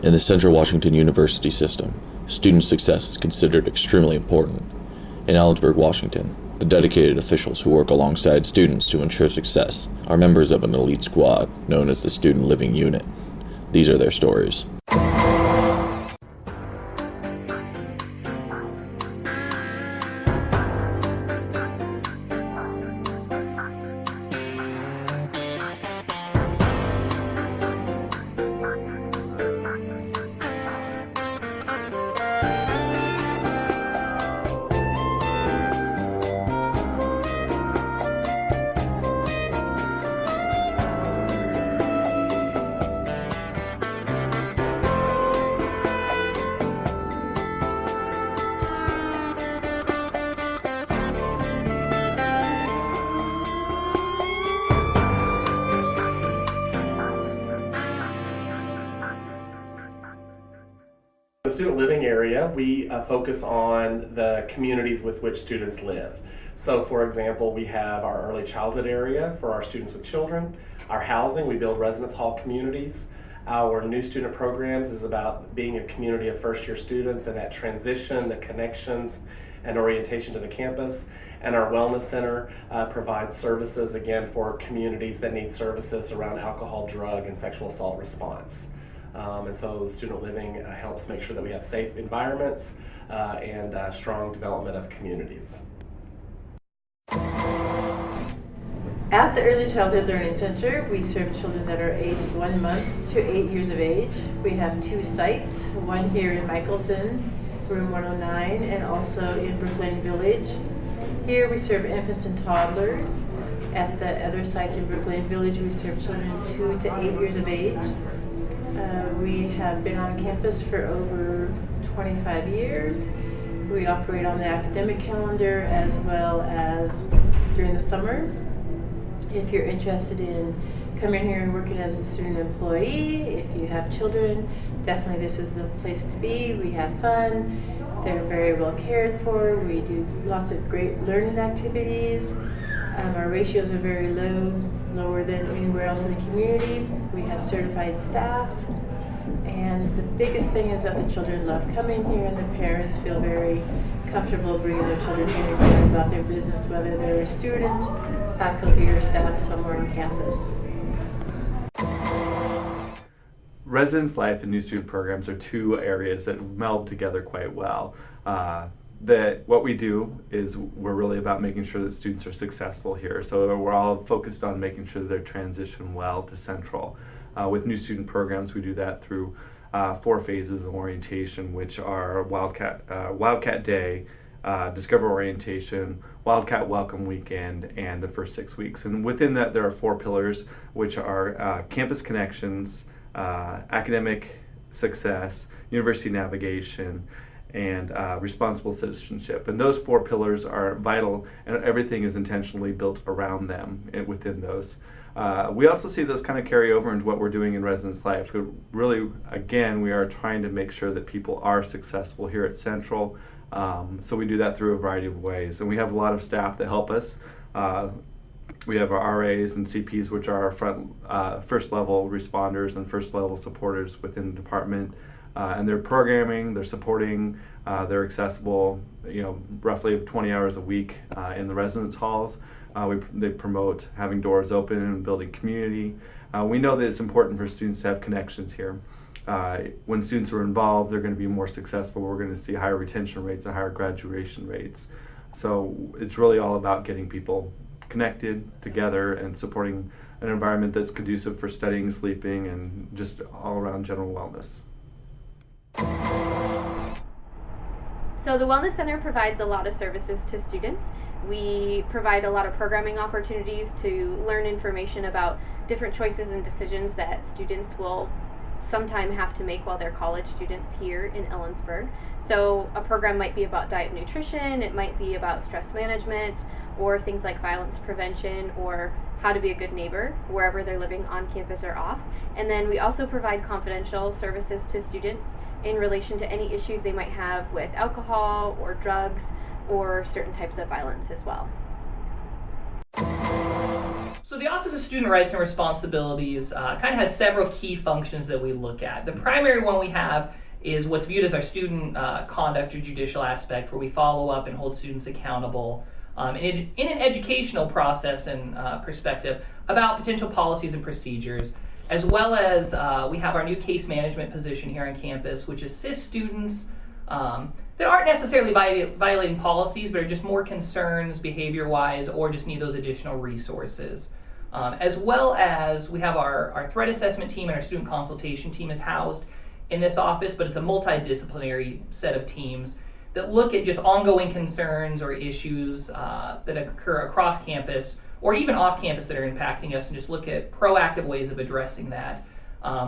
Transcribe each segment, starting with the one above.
In the Central Washington University system, student success is considered extremely important. In Ellensburg, Washington, the dedicated officials who work alongside students to ensure success are members of an elite squad known as the Student Living Unit. These are their stories. The student living area, we focus on the communities with which students live. So for example, we have our early childhood area for our students with children. Our housing, we build residence hall communities. Our new student programs is about being a community of first year students and that transition, the connections and orientation to the campus. And our wellness center provides services again for communities that need services around alcohol, drug, and sexual assault response. And so student living helps make sure that we have safe environments and strong development of communities. At the Early Childhood Learning Center, we serve children that are aged 1 month to 8 years of age. We have 2 sites, one here in Michelson, room 109, and also in Brookline Village. Here we serve infants and toddlers. At the other site in Brookline Village, we serve children 2 to 8 years of age. We have been on campus for over 25 years. We operate on the academic calendar as well as during the summer. If you're interested in coming here and working as a student employee, if you have children, definitely this is the place to be. We have fun. They're very well cared for. We do lots of great learning activities. Our ratios are very low, lower than anywhere else in the community. We have certified staff. And the biggest thing is that the children love coming here and the parents feel very comfortable bringing their children here and learning about their business, whether they're a student, faculty, or staff somewhere on campus. Residence life and new student programs are 2 areas that meld together quite well. What we do is we're really about making sure that students are successful here. So we're all focused on making sure that they're transitioned well to Central. With new student programs, we do that through 4 phases of orientation, which are Wildcat Day, Discover Orientation, Wildcat Welcome Weekend, and the first 6 weeks. And within that, there are 4 pillars, which are campus connections, academic success, university navigation, and responsible citizenship. And those 4 pillars are vital, and everything is intentionally built around them within those. We also see those kind of carry over into what we're doing in residence life. So really, again, we are trying to make sure that people are successful here at Central. So we do that through a variety of ways. And we have a lot of staff that help us. We have our RAs and CPs, which are our first level responders and first level supporters within the department. And they're programming, they're supporting, they're accessible, roughly 20 hours a week in the residence halls. They promote having doors open and building community. We know that it's important for students to have connections here. When students are involved, they're going to be more successful. We're going to see higher retention rates and higher graduation rates. So it's really all about getting people connected together and supporting an environment that's conducive for studying, sleeping, and just all around general wellness. So the Wellness Center provides a lot of services to students. We provide a lot of programming opportunities to learn information about different choices and decisions that students will sometime have to make while they're college students here in Ellensburg. So a program might be about diet and nutrition, it might be about stress management, or things like violence prevention, or how to be a good neighbor wherever they're living on campus or off. And then we also provide confidential services to students in relation to any issues they might have with alcohol or drugs or certain types of violence as well. So the Office of Student Rights and Responsibilities kind of has several key functions that we look at. The primary one we have is what's viewed as our student conduct or judicial aspect, where we follow up and hold students accountable in an educational process and perspective about potential policies and procedures, as well as we have our new case management position here on campus, which assists students that aren't necessarily violating policies, but are just more concerns behavior-wise or just need those additional resources. As well as we have our threat assessment team and our student consultation team is housed in this office, but it's a multidisciplinary set of teams that look at just ongoing concerns or issues that occur across campus or even off campus that are impacting us, and just look at proactive ways of addressing that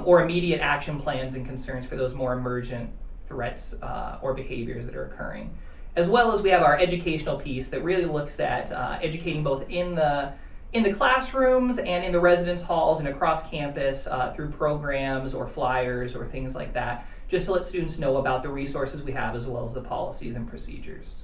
or immediate action plans and concerns for those more emergent threats or behaviors that are occurring. As well as we have our educational piece that really looks at educating both in the classrooms and in the residence halls and across campus through programs or flyers or things like that, just to let students know about the resources we have as well as the policies and procedures.